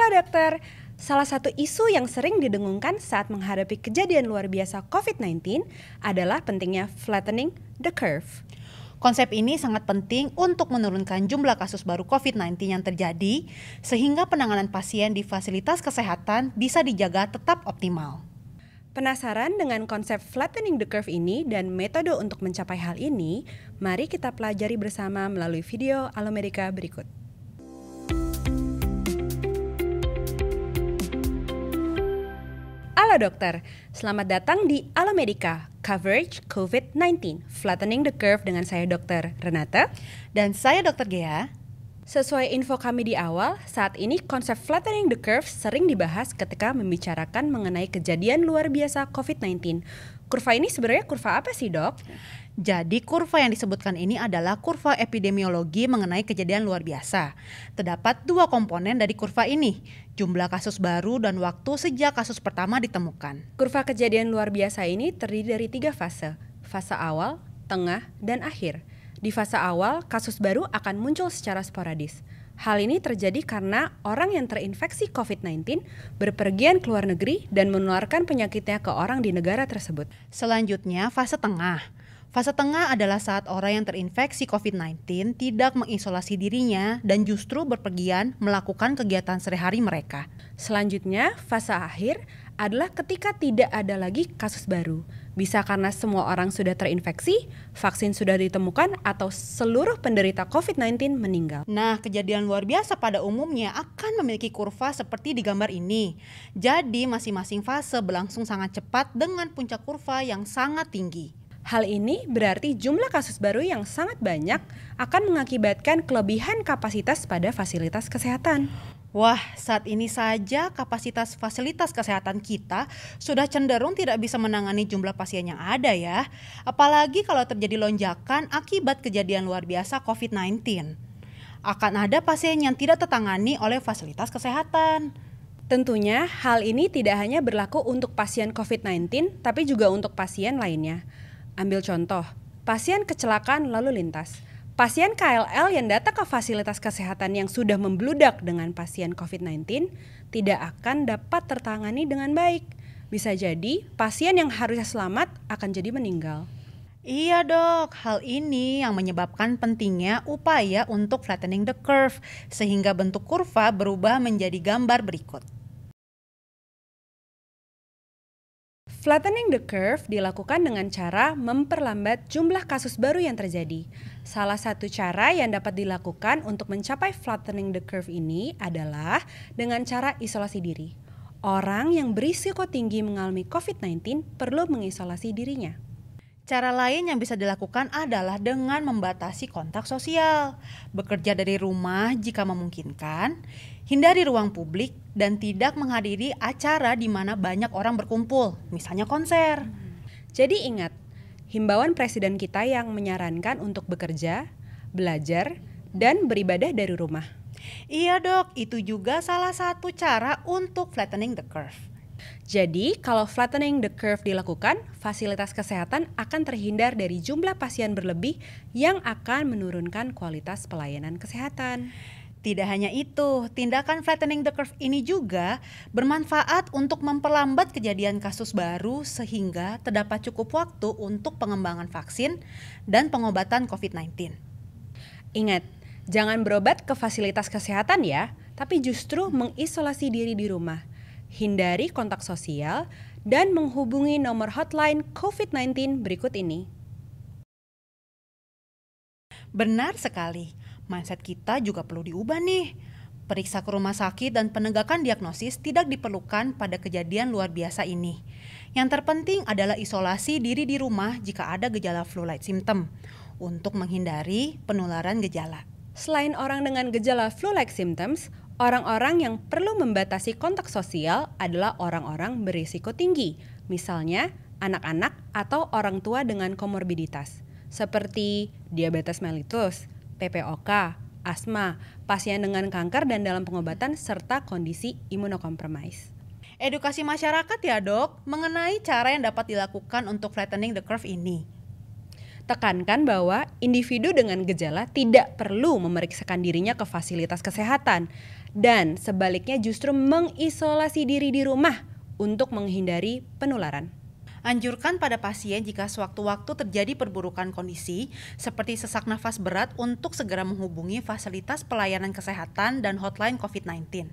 Halo dokter, salah satu isu yang sering didengungkan saat menghadapi kejadian luar biasa COVID-19 adalah pentingnya flattening the curve. Konsep ini sangat penting untuk menurunkan jumlah kasus baru COVID-19 yang terjadi, sehingga penanganan pasien di fasilitas kesehatan bisa dijaga tetap optimal. Penasaran dengan konsep flattening the curve ini dan metode untuk mencapai hal ini? Mari kita pelajari bersama melalui video Alomedica berikut. Halo dokter, selamat datang di Alomedica, Coverage COVID-19, Flattening the Curve dengan saya Dr. Renata. Dan saya Dr. Gea. Sesuai info kami di awal, saat ini konsep flattening the curve sering dibahas ketika membicarakan mengenai kejadian luar biasa COVID-19. Kurva ini sebenarnya kurva apa sih dok? Jadi kurva yang disebutkan ini adalah kurva epidemiologi mengenai kejadian luar biasa. Terdapat dua komponen dari kurva ini, jumlah kasus baru dan waktu sejak kasus pertama ditemukan. Kurva kejadian luar biasa ini terdiri dari 3 fase, fase awal, tengah, dan akhir. Di fase awal, kasus baru akan muncul secara sporadis. Hal ini terjadi karena orang yang terinfeksi COVID-19 berpergian ke luar negeri dan menularkan penyakitnya ke orang di negara tersebut. Selanjutnya, fase tengah. Fase tengah adalah saat orang yang terinfeksi COVID-19 tidak mengisolasi dirinya dan justru berpergian melakukan kegiatan sehari-hari mereka. Selanjutnya, fase akhir adalah ketika tidak ada lagi kasus baru. Bisa karena semua orang sudah terinfeksi, vaksin sudah ditemukan, atau seluruh penderita COVID-19 meninggal. Nah, kejadian luar biasa pada umumnya akan memiliki kurva seperti di gambar ini. Jadi, masing-masing fase berlangsung sangat cepat dengan puncak kurva yang sangat tinggi. Hal ini berarti jumlah kasus baru yang sangat banyak akan mengakibatkan kelebihan kapasitas pada fasilitas kesehatan. Wah, saat ini saja kapasitas fasilitas kesehatan kita sudah cenderung tidak bisa menangani jumlah pasien yang ada ya. Apalagi kalau terjadi lonjakan akibat kejadian luar biasa COVID-19. Akan ada pasien yang tidak tertangani oleh fasilitas kesehatan. Tentunya hal ini tidak hanya berlaku untuk pasien COVID-19, tapi juga untuk pasien lainnya. Ambil contoh, pasien kecelakaan lalu lintas. Pasien KLL yang datang ke fasilitas kesehatan yang sudah membludak dengan pasien COVID-19 tidak akan dapat tertangani dengan baik. Bisa jadi pasien yang harusnya selamat akan jadi meninggal. Iya dok, hal ini yang menyebabkan pentingnya upaya untuk flattening the curve sehingga bentuk kurva berubah menjadi gambar berikut. Flattening the curve dilakukan dengan cara memperlambat jumlah kasus baru yang terjadi. Salah satu cara yang dapat dilakukan untuk mencapai flattening the curve ini adalah dengan cara isolasi diri. Orang yang berisiko tinggi mengalami COVID-19 perlu mengisolasi dirinya. Cara lain yang bisa dilakukan adalah dengan membatasi kontak sosial, bekerja dari rumah jika memungkinkan, hindari ruang publik, dan tidak menghadiri acara di mana banyak orang berkumpul, misalnya konser. Jadi ingat, himbauan presiden kita yang menyarankan untuk bekerja, belajar, dan beribadah dari rumah. Iya dok, itu juga salah satu cara untuk flattening the curve. Jadi, kalau flattening the curve dilakukan, fasilitas kesehatan akan terhindar dari jumlah pasien berlebih yang akan menurunkan kualitas pelayanan kesehatan. Tidak hanya itu, tindakan flattening the curve ini juga bermanfaat untuk memperlambat kejadian kasus baru sehingga terdapat cukup waktu untuk pengembangan vaksin dan pengobatan COVID-19. Ingat, jangan berobat ke fasilitas kesehatan ya, tapi justru mengisolasi diri di rumah. Hindari kontak sosial dan menghubungi nomor hotline COVID-19 berikut ini. Benar sekali, mindset kita juga perlu diubah nih. Periksa ke rumah sakit dan penegakan diagnosis tidak diperlukan pada kejadian luar biasa ini. Yang terpenting adalah isolasi diri di rumah jika ada gejala flu-like symptom untuk menghindari penularan gejala. Selain orang dengan gejala flu-like symptoms, orang-orang yang perlu membatasi kontak sosial adalah orang-orang berisiko tinggi, misalnya anak-anak atau orang tua dengan komorbiditas, seperti diabetes mellitus, PPOK, asma, pasien dengan kanker dan dalam pengobatan, serta kondisi imunokompromis. Edukasi masyarakat ya dok, mengenai cara yang dapat dilakukan untuk flattening the curve ini. Tekankan bahwa individu dengan gejala tidak perlu memeriksakan dirinya ke fasilitas kesehatan Dan sebaliknya justru mengisolasi diri di rumah untuk menghindari penularan. Anjurkan pada pasien jika sewaktu-waktu terjadi perburukan kondisi seperti sesak nafas berat untuk segera menghubungi fasilitas pelayanan kesehatan dan hotline COVID-19.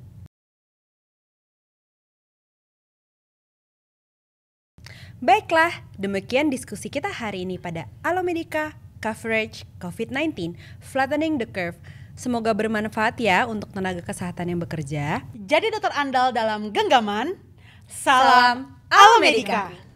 Baiklah, demikian diskusi kita hari ini pada Alomedica Coverage COVID-19 Flattening the Curve. Semoga bermanfaat ya untuk tenaga kesehatan yang bekerja. Jadi dokter andal dalam genggaman. Salam Alomedica.